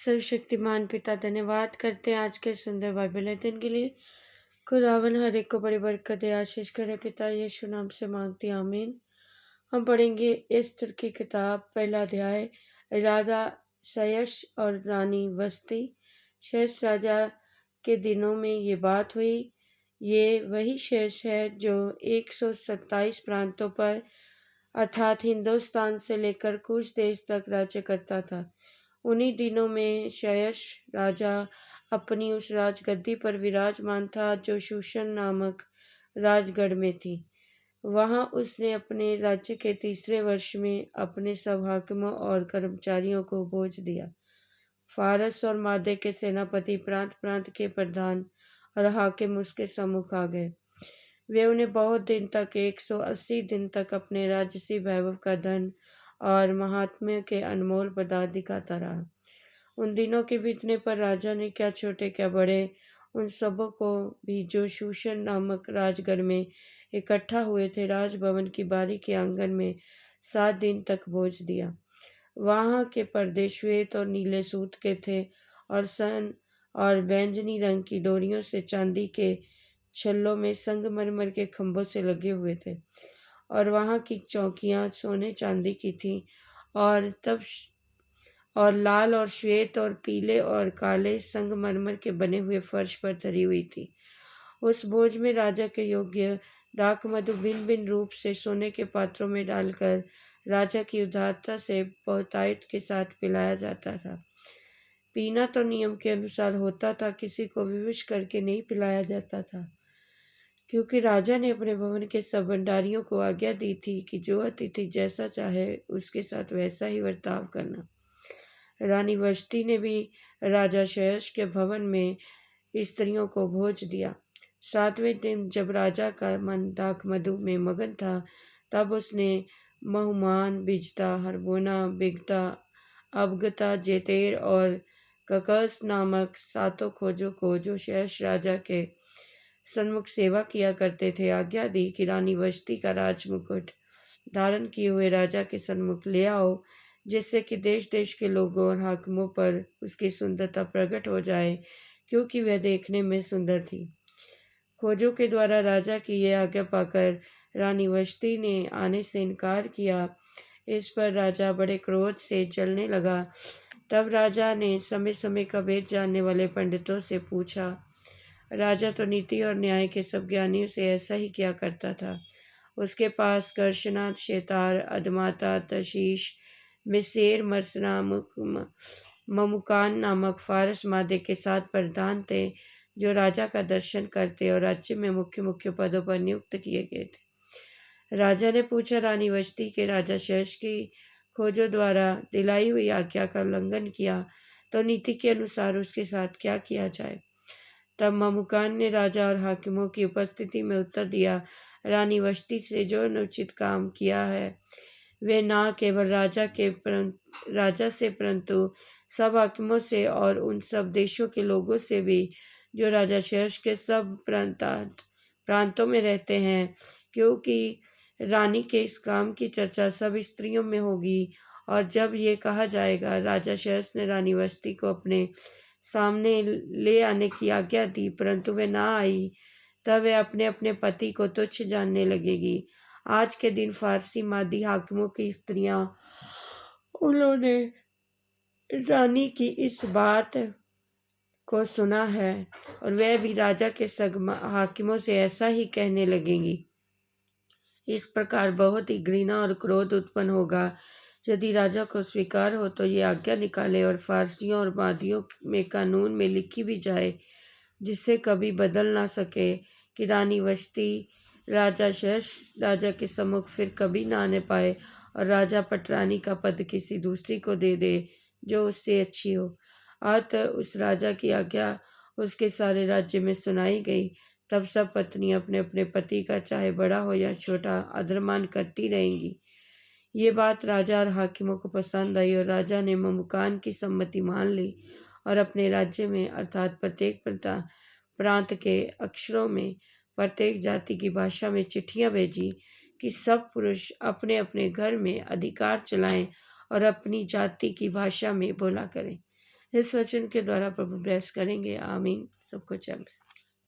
सर्वशक्तिमान पिता धन्यवाद करते हैं आज के सुंदर बाइबल दिन के लिए। खुदावन हर एक को बड़ी बरकत दे, आशीष करे। पिता यीशु नाम से मांगती आमीन। हम पढ़ेंगे एस्तर की किताब, पहला अध्याय। राजा शयश और रानी वस्ती। शयश राजा के दिनों में ये बात हुई। ये वही शयश है जो 127 प्रांतों पर अर्थात हिंदुस्तान से लेकर कुछ देश तक राज्य करता था। उन्हीं दिनों में शयश राजा अपनी उस राजगद्दी पर विराजमान था जो शूशन नामक राजगढ़ में थी। वहां उसने अपने राज्य के तीसरे वर्ष में अपने सब हाकिमों और कर्मचारियों को भोज दिया। फारस और मादे के सेनापति, प्रांत प्रांत के प्रधान और हाकिम उसके सम्मुख आ गए। वे उन्हें बहुत दिन तक 180 दिन तक अपने राजसी वैभव का धन और महात्म्य के अनमोल पदार्थ दिखाता रहा। उन दिनों के बीतने पर राजा ने क्या छोटे क्या बड़े उन सबों को भी जो शूशन नामक राजगढ़ में इकट्ठा हुए थे, राजभवन की बारी के आंगन में 7 दिन तक भोज दिया। वहाँ के पर्दे श्वेत और नीले सूत के थे और सन और बैंजनी रंग की डोरियों से चांदी के छल्लों में संगमरमर के खंभों से लगे हुए थे और वहाँ की चौकियाँ सोने चांदी की थीं और लाल और श्वेत और पीले और काले संगमरमर के बने हुए फर्श पर धरी हुई थी। उस भोज में राजा के योग्य दाख मधु भिन्न भिन्न रूप से सोने के पात्रों में डालकर राजा की उदारता से बहुतायत के साथ पिलाया जाता था। पीना तो नियम के अनुसार होता था, किसी को विवश करके नहीं पिलाया जाता था, क्योंकि राजा ने अपने भवन के सब भंडारियों को आज्ञा दी थी कि जो अतिथि जैसा चाहे उसके साथ वैसा ही बर्ताव करना। रानी वस्ती ने भी राजा शयश के भवन में स्त्रियों को भोज दिया। 7वें दिन जब राजा का मन दाख मधु में मगन था, तब उसने महुमान, बिजता, हरबोना, बिगता, अबगता, जेतेर और ककस नामक 7 खोजों को जो शयश राजा के सन्मुख सेवा किया करते थे, आज्ञा दी कि रानी वस्ती का राजमुकुट धारण किए हुए राजा के सन्मुख ले आओ, जिससे कि देश देश के लोगों और हाकिमों पर उसकी सुंदरता प्रकट हो जाए, क्योंकि वह देखने में सुंदर थी। खोजों के द्वारा राजा की यह आज्ञा पाकर रानी वस्ती ने आने से इनकार किया। इस पर राजा बड़े क्रोध से जलने लगा। तब राजा ने समय समय का भेद जानने वाले पंडितों से पूछा। राजा तो नीति और न्याय के सब ज्ञानियों से ऐसा ही किया करता था। उसके पास कर्शनाथ, शेतार, अदमाता, तशीश, मिसेर, मर्सना, ममुकान नामक फारस मादे के 7 प्रधान थे, जो राजा का दर्शन करते और राज्य में मुख्य मुख्य पदों पर नियुक्त किए गए थे। राजा ने पूछा, रानी वस्ती के राजा शयश की खोजों द्वारा दिलाई हुई आज्ञा का उल्लंघन किया तो नीति के अनुसार उसके साथ क्या किया जाए? तब ममुकान ने राजा और हाकिमों की उपस्थिति में उत्तर दिया, रानी वस्ती से जो अनुचित काम किया है, वे न केवल राजा से परंतु सब हाकिमों से और उन सब देशों के लोगों से भी जो राजा शयश के सब प्रांतों में रहते हैं, क्योंकि रानी के इस काम की चर्चा सब स्त्रियों में होगी। और जब ये कहा जाएगा, राजा शयश ने रानी वस्ती को अपने सामने ले आने की आज्ञा दी, परंतु वे ना आई, तब वे अपने अपने पति को तुच्छ जानने लगेगी। आज के दिन फारसी मादी हाकिमों की स्त्रियां, उन्होंने रानी की इस बात को सुना है और वह भी राजा के सब हाकिमों से ऐसा ही कहने लगेंगी। इस प्रकार बहुत ही घृणा और क्रोध उत्पन्न होगा। यदि राजा को स्वीकार हो तो ये आज्ञा निकाले और फारसियों और मादियों में कानून में लिखी भी जाए, जिससे कभी बदल ना सके, कि रानी वस्ती राजा शयश राजा के सम्मुख फिर कभी ना आने पाए और राजा पटरानी का पद किसी दूसरी को दे दे जो उससे अच्छी हो। अतः उस राजा की आज्ञा उसके सारे राज्य में सुनाई गई। तब सब पत्नियां अपने अपने पति का चाहे बड़ा हो या छोटा आदरमान करती रहेंगी। ये बात राजा और हाकिमों को पसंद आई और राजा ने ममुकान की सम्मति मान ली और अपने राज्य में अर्थात प्रत्येक प्रांत के अक्षरों में प्रत्येक जाति की भाषा में चिट्ठियां भेजी कि सब पुरुष अपने अपने घर में अधिकार चलाएं और अपनी जाति की भाषा में बोला करें। इस वचन के द्वारा प्रभु ब्लेस करेंगे। आमीन। सबको जय मसीह।